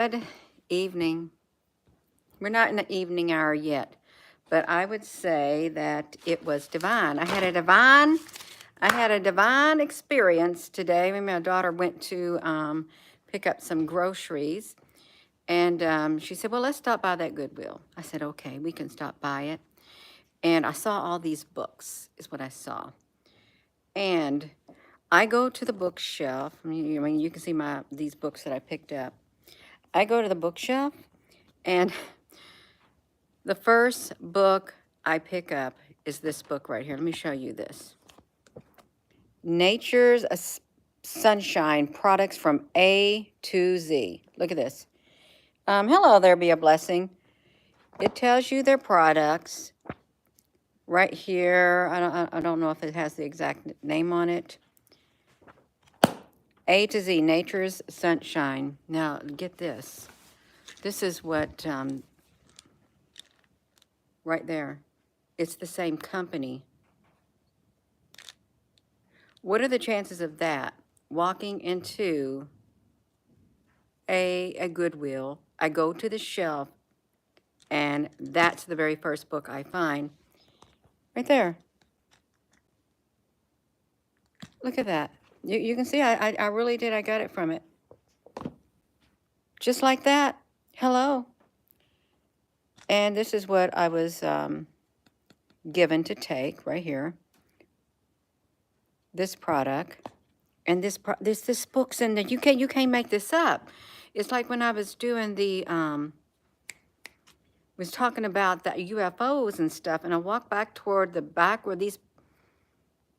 Good evening. We're not in the evening hour yet, but I would say that it was divine. I had a divine experience today. My daughter went to pick up some groceries, and she said, "Well, let's stop by that Goodwill." I said, "Okay, we can stop by it." And I saw all these books, is what I saw. And I go to the bookshelf. I mean, you can see these books that I picked up. I go to the bookshelf, and the first book I pick up is this book right here. Let me show you this. Nature's Sunshine, Products from A to Z. Look at this. Hello there, be a blessing. It tells you their products right here. I don't know if it has the exact name on it. A to Z, Nature's Sunshine. Now, get this. This is what, right there. It's the same company. What are the chances of that? Walking into a Goodwill, I go to the shelf, and that's the very first book I find. Right there. Look at that. You can see I really did. I got it from it. Just like that. Hello. And this is what I was given to take right here. This product. And this book's in there. You can't make this up. It's like when I was doing the was talking about the UFOs and stuff, and I walked back toward the back where these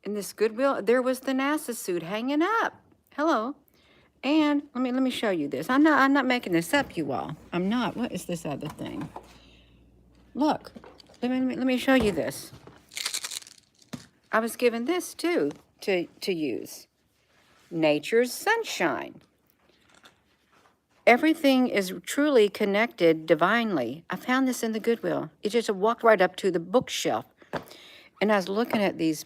in this Goodwill, there was the NASA suit hanging up. Hello. And let me show you this. I'm not making this up, you all. I'm not. What is this other thing? Look. Let me show you this. I was given this too to use. Nature's Sunshine. Everything is truly connected divinely. I found this in the Goodwill. It just walked right up to the bookshelf. And I was looking at these.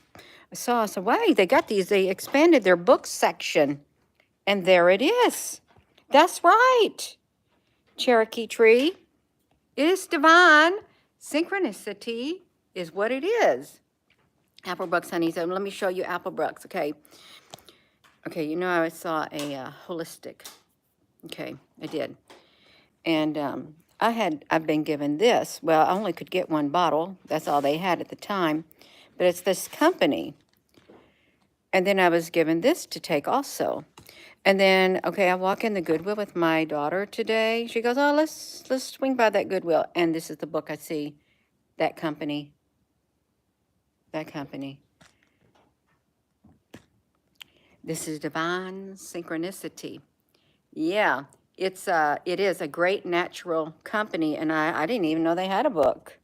I said, wow, they expanded their book section. And there it is. That's right. Cherokee Tree. It is divine. Synchronicity is what it is. Applebrooks, honey. So let me show you Applebrooks, okay? Okay, you know I saw a holistic. Okay, I did. And I've been given this. Well, I only could get one bottle. That's all they had at the time. But it's this company. And then I was given this to take also. And then, okay, I walk in the Goodwill with my daughter today. She goes, "Oh, let's swing by that Goodwill." And this is the book I see. That company. That company. This is Divine Synchronicity. Yeah, it is a great natural company, and I didn't even know they had a book.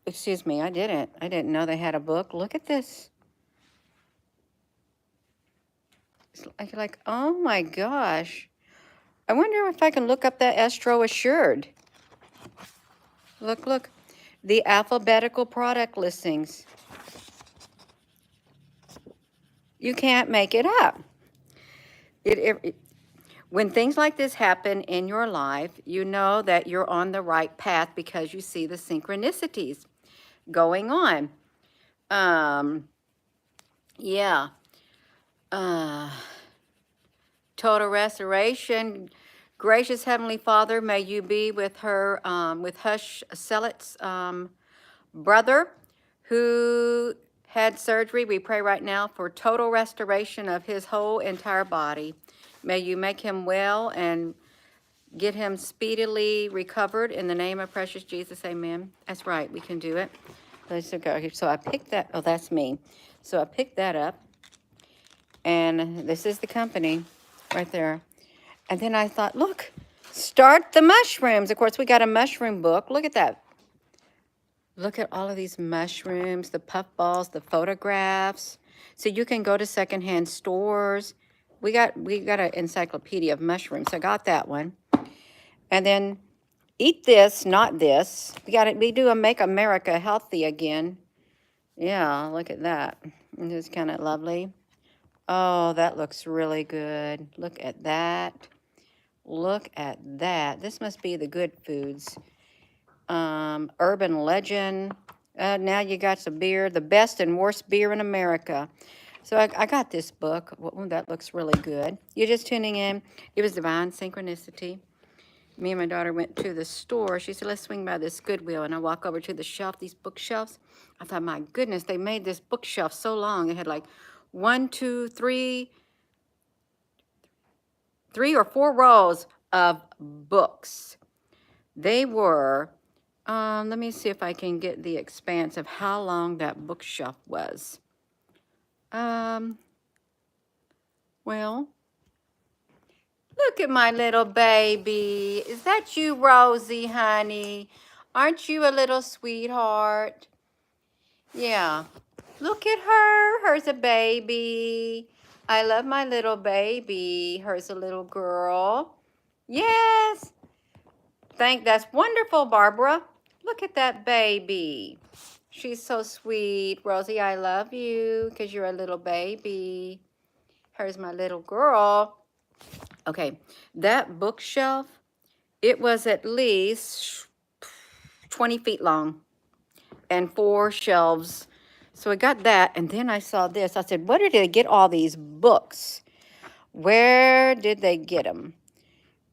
Excuse me, I didn't know they had a book. Look at this. It's like, oh my gosh. I wonder if I can look up that Astro Assured. Look. The alphabetical product listings. You can't make it up. When things like this happen in your life, you know that you're on the right path because you see the synchronicities going on. Yeah. Total restoration. Gracious Heavenly Father, may you be with her, with Hush Selet's brother who had surgery. We pray right now for total restoration of his whole entire body. May you make him well and get him speedily recovered in the name of precious Jesus. Amen. That's right. We can do it. Let's go. So I picked that. Oh, that's me. So I picked that up. And this is the company right there. And then I thought, look, start the mushrooms. Of course, we got a mushroom book. Look at that. Look at all of these mushrooms, the puffballs, the photographs. So you can go to secondhand stores. We got an encyclopedia of mushrooms. So I got that one. And then eat this, not this. We do a Make America Healthy Again. Yeah, look at that. It's kind of lovely. Oh, that looks really good. Look at that. Look at that. This must be the good foods. Urban legend. Now you got some beer, the best and worst beer in America. So I got this book. Well, that looks really good. You're just tuning in. It was Divine Synchronicity. Me and my daughter went to the store. She said, let's swing by this Goodwill. And I walk over to the shelf, these bookshelves. I thought, my goodness, they made this bookshelf so long. It had like three or four rows of books. They were, let me see if I can get the expanse of how long that bookshelf was. Well, look at my little baby. Is that you, Rosie, honey? Aren't you a little sweetheart? Yeah. Look at her. Her's a baby. I love my little baby. Her's a little girl. Yes. That's wonderful, Barbara. Look at that baby. She's so sweet. Rosie, I love you because you're a little baby. Here's my little girl. Okay, that bookshelf, it was at least 20 feet long and 4 shelves. So I got that, and then I saw this. I said, where did they get all these books? Where did they get them?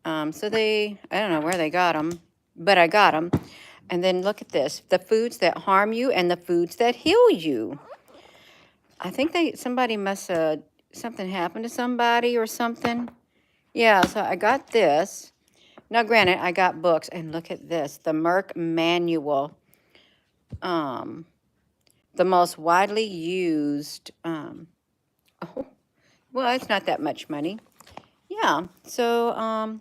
I don't know where they got them, but I got them. And then look at this, the foods that harm you and the foods that heal you. I think somebody must have, something happened to somebody or something. Yeah, so I got this. Now, granted, I got books, and look at this, the Merck Manual. The most widely used, oh, well, it's not that much money. Yeah, so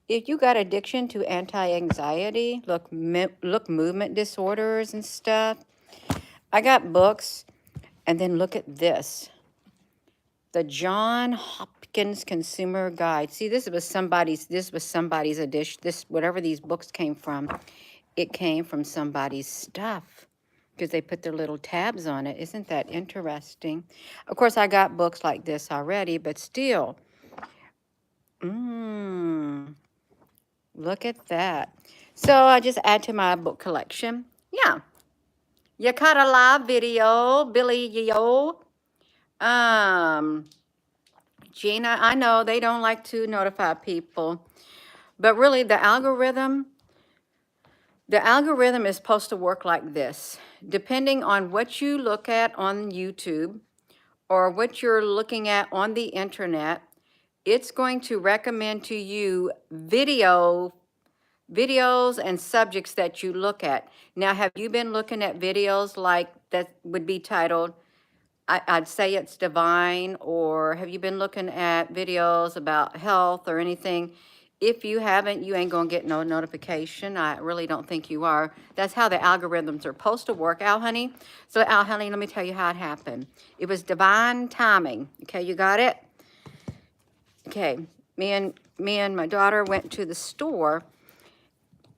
if you got addiction to anti-anxiety, look movement disorders and stuff, I got books. And then look at this, the John Hopkins Consumer Guide. See, this was somebody's edition. Whatever these books came from, it came from somebody's stuff because they put their little tabs on it. Isn't that interesting? Of course, I got books like this already, but still. Look at that. So I just add to my book collection. Yeah. You caught a live video, Billy Yo. Gina, I know they don't like to notify people, but really the algorithm is supposed to work like this. Depending on what you look at on YouTube or what you're looking at on the internet, it's going to recommend to you videos and subjects that you look at. Now, have you been looking at videos like that would be titled, I'd say it's Devine, or have you been looking at videos about health or anything? If you haven't, you ain't gonna get no notification. I really don't think you are. That's how the algorithms are supposed to work, Al honey. So Al honey, let me tell you how it happened. It was divine timing. Okay, you got it? Okay, me and my daughter went to the store.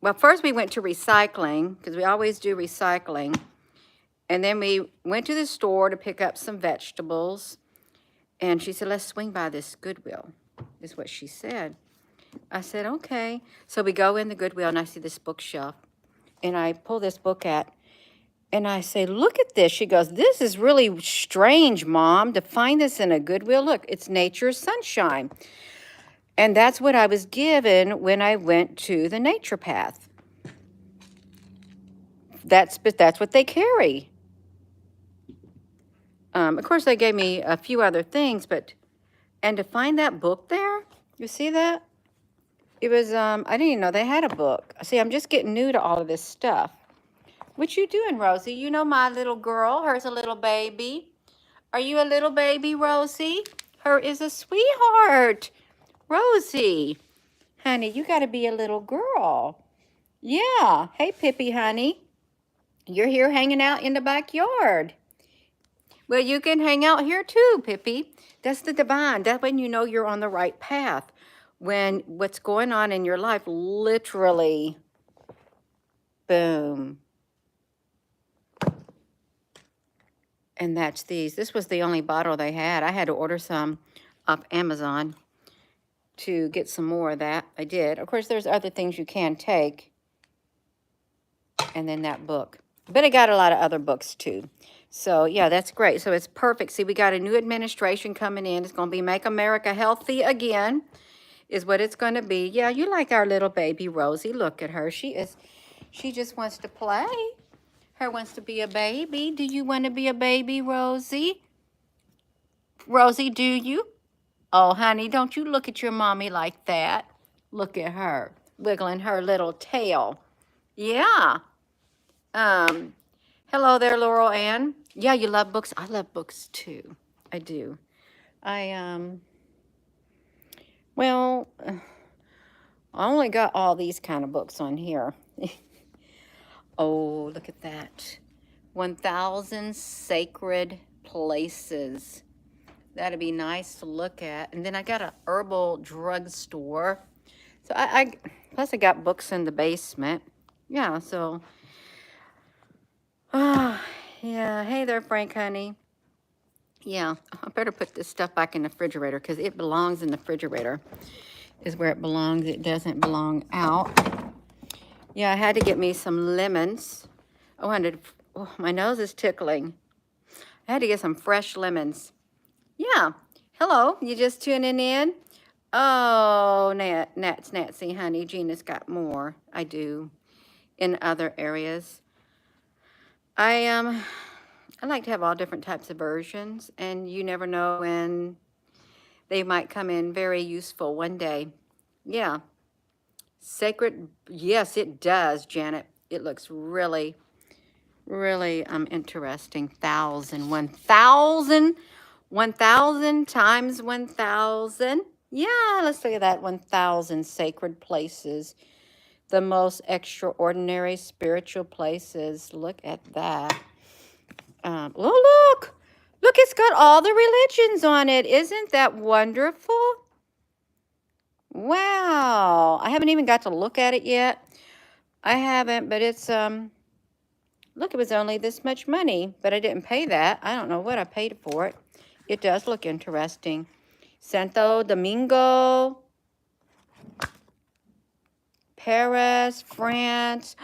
Well, first we went to recycling, because we always do recycling. And then we went to the store to pick up some vegetables. And she said, let's swing by this Goodwill, is what she said. I said, okay. So we go in the Goodwill, and I see this bookshelf. And I pull this book out, and I say, look at this. She goes, this is really strange, Mom, to find this in a Goodwill. Look, it's Nature's Sunshine. And that's what I was given when I went to the Nature Path. That's what they carry. Of course, they gave me a few other things, and to find that book there, you see that? It was, I didn't even know they had a book. See, I'm just getting new to all of this stuff. What you doing, Rosie? You know my little girl, her's a little baby. Are you a little baby, Rosie? Her is a sweetheart. Rosie, honey, you got to be a little girl. Yeah. Hey, Pippi, honey. You're here hanging out in the backyard. Well, you can hang out here too, Pippi. That's the divine. That's when you know you're on the right path. When what's going on in your life, literally, boom. And that's these. This was the only bottle they had. I had to order some off Amazon. to get some more of that. I did. Of course, there's other things you can take. And then that book. But I got a lot of other books too. So, yeah, that's great. So it's perfect. See, we got a new administration coming in. It's going to be Make America Healthy Again is what it's going to be. Yeah, you like our little baby Rosie. Look at her. She just wants to play. Her wants to be a baby. Do you want to be a baby, Rosie? Rosie, do you? Oh, honey, don't you look at your mommy like that. Look at her, wiggling her little tail. Yeah. Hello there, Laurel Ann. Yeah, you love books? I love books too. I do. Well, I only got all these kind of books on here. Oh, look at that. 1,000 Sacred Places. That'd be nice to look at. And then I got a herbal drugstore. So plus I got books in the basement. Yeah, so. Yeah. Hey there, Frank, honey. Yeah, I better put this stuff back in the refrigerator because it belongs in the refrigerator. Is where it belongs. It doesn't belong out. Yeah, I had to get me some lemons. Oh, my nose is tickling. I had to get some fresh lemons. Yeah. Hello, you just tuning in? Oh, Natsy, honey. Gina's got more. I do. In other areas. I like to have all different types of versions, and you never know when they might come in very useful one day. Yeah. Sacred, yes, it does, Janet. It looks really, really interesting. 1,000 times 1,000. Yeah, let's look at that. 1,000 sacred places. The most extraordinary spiritual places. Look at that. Oh, look. Look, it's got all the religions on it. Isn't that wonderful? Wow. I haven't even got to look at it yet. I haven't, but it's, look, it was only this much money, but I didn't pay that. I don't know what I paid for it. It does look interesting. Santo Domingo, Paris, France.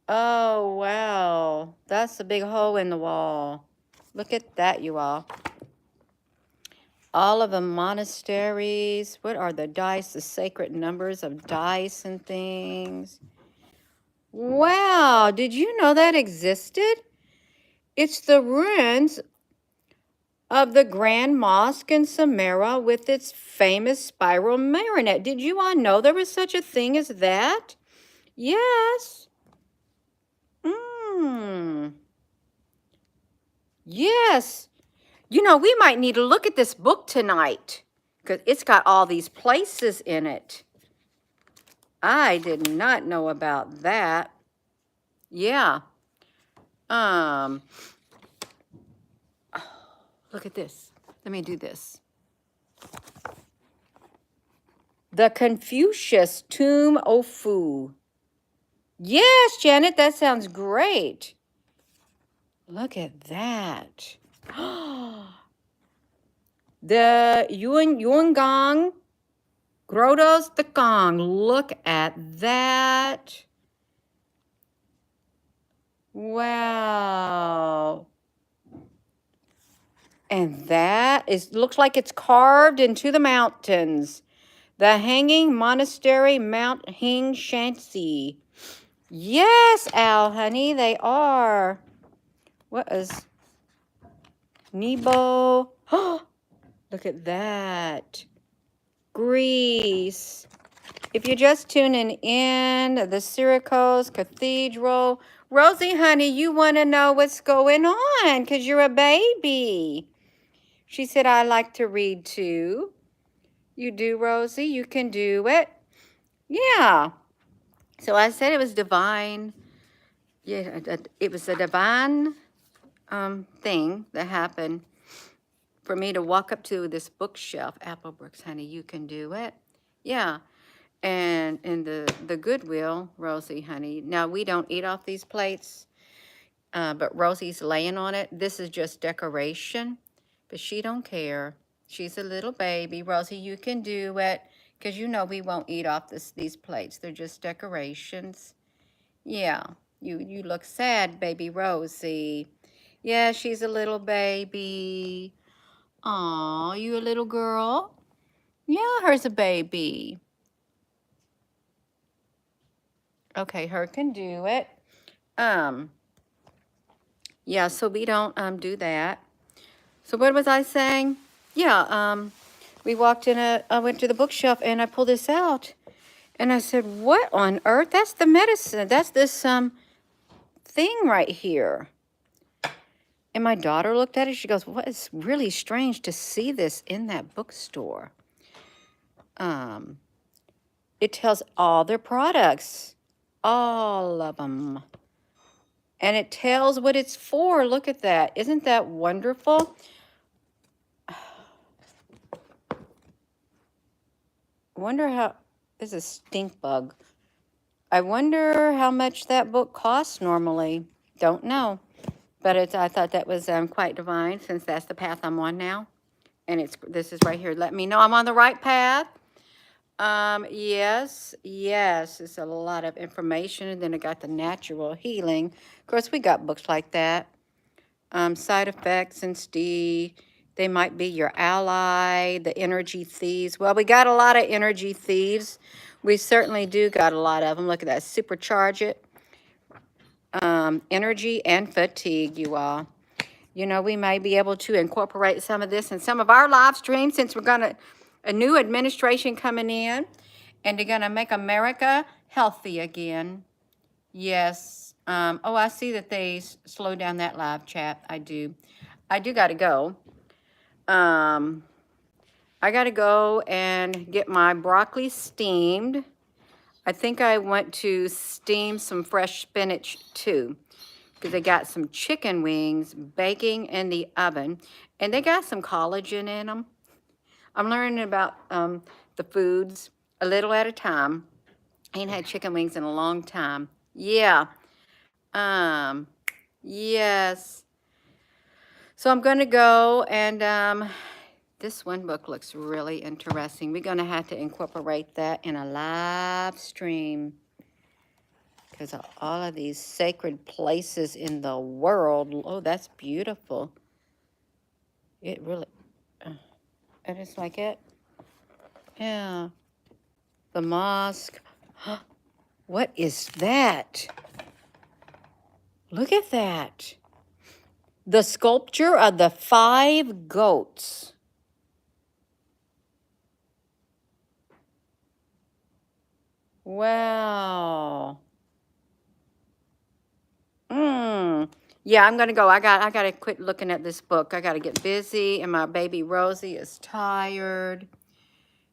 Oh, wow. That's a big hole in the wall. Look at that, you all. All of the monasteries. What are the dice? The sacred numbers of dice and things. Wow. Did you know that existed? It's the ruins of the Grand Mosque in Samarra with its famous spiral minaret. Did you all know there was such a thing as that? Yes. Yes. You know, we might need to look at this book tonight because it's got all these places in it. I did not know about that. Yeah. Look at this. Let me do this. The Confucius Tomb of Fu. Yes, Janet, that sounds great. Look at that. The Yuangang Grottoes de Gong. Look at that. Wow. And that looks like it's carved into the mountains. The Hanging Monastery, Mount Hing Shanxi. Yes, Al, honey, they are. What is Nebo? Look at that. Greece. If you're just tuning in, the Syracuse Cathedral. Rosie, honey, you want to know what's going on because you're a baby. She said, I like to read too. You do, Rosie? You can do it. Yeah. So I said it was divine. Yeah, it was a divine thing that happened for me to walk up to this bookshelf. Applebrooks, honey, you can do it. Yeah. And in the Goodwill, Rosie, honey. Now, we don't eat off these plates, but Rosie's laying on it. This is just decoration, but she don't care. She's a little baby. Rosie, you can do it. Because you know we won't eat off these plates. They're just decorations. Yeah, you look sad, baby Rosie. Yeah, she's a little baby. Aw, you a little girl? Yeah, her's a baby. Okay, her can do it. Yeah, so we don't do that. So what was I saying? Yeah, we walked in I went to the bookshelf and I pulled this out. And I said, what on earth? That's the medicine. That's this thing right here. And my daughter looked at it. She goes, what is really strange to see this in that bookstore? It tells all their products. All of them. And it tells what it's for. Look at that. Isn't that wonderful? I wonder how, this is a stink bug. I wonder how much that book costs normally. Don't know. But I thought that was quite divine, since that's the path I'm on now. And this is right here. Let me know I'm on the right path. Yes, it's a lot of information. And then I got the natural healing. Of course, we got books like that. Side effects and they might be your ally, the energy thieves. Well, we got a lot of energy thieves. We certainly do got a lot of them. Look at that, supercharge it. Energy and fatigue, you all. You know, we may be able to incorporate some of this in some of our live streams, since we're a new administration coming in, and they're gonna make America healthy again. Yes. Oh, I see that they slowed down that live chat. I do got to go. I got to go and get my broccoli steamed. I think I want to steam some fresh spinach too, because they got some chicken wings baking in the oven, and they got some collagen in them. I'm learning about the foods a little at a time. I ain't had chicken wings in a long time. Yeah. Yes. So I'm going to go, and this one book looks really interesting. We're going to have to incorporate that in a live stream, because of all of these sacred places in the world. Oh, that's beautiful. It really, I just like it. Yeah. The mosque. What is that? Look at that. The sculpture of the 5 goats. Wow. Yeah, I'm gonna go. I gotta quit looking at this book. I gotta get busy, and my baby Rosie is tired.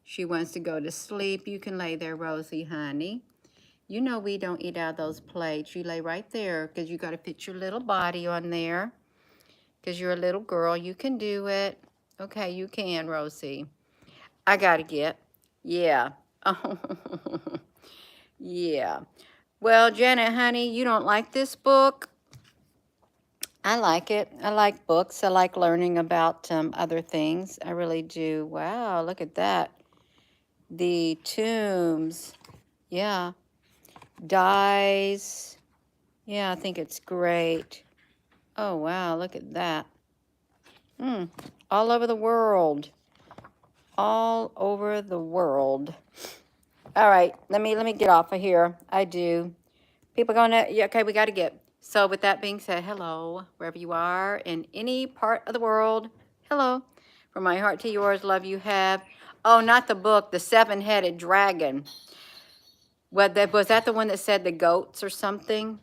She wants to go to sleep. You can lay there, Rosie, honey. You know we don't eat out of those plates. You lay right there, because you gotta fit your little body on there. Because you're a little girl. You can do it. Okay, you can, Rosie. I gotta get. Yeah. Oh. Yeah. Well, Janet, honey, you don't like this book? I like it. I like books. I like learning about other things. I really do. Wow, look at that. The tombs. Yeah. Dies. Yeah, I think it's great. Oh, wow, look at that. All over the world. All over the world. All right, let me get off of here. I do. People gonna, yeah, okay, we got to get. So with that being said, hello, wherever you are, in any part of the world, hello. From my heart to yours, love you have. Oh, not the book, The 7-Headed Dragon. Was that the one that said the goats or something?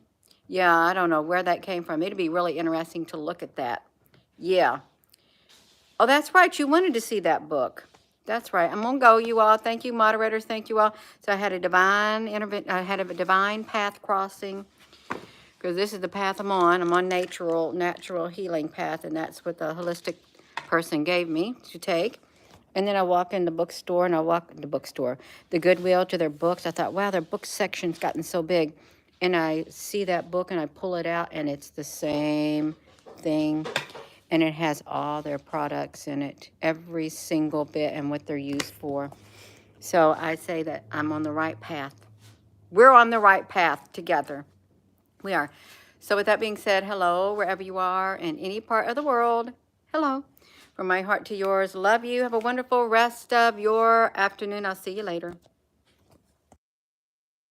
Yeah, I don't know where that came from. It'd be really interesting to look at that. Yeah. Oh, that's right. You wanted to see that book. That's right. I'm gonna go, you all. Thank you, moderators. Thank you all. So I had a divine path crossing, because this is the path I'm on. I'm on natural healing path, and that's what the holistic person gave me to take. And then I walk in the bookstore, and the Goodwill, to their books. I thought, wow, their book section's gotten so big. And I see that book, and I pull it out, and it's the same thing. And it has all their products in it, every single bit and what they're used for. So I say that I'm on the right path. We're on the right path together. We are. So with that being said, hello, wherever you are in any part of the world. Hello. From my heart to yours, love you. Have a wonderful rest of your afternoon. I'll see you later.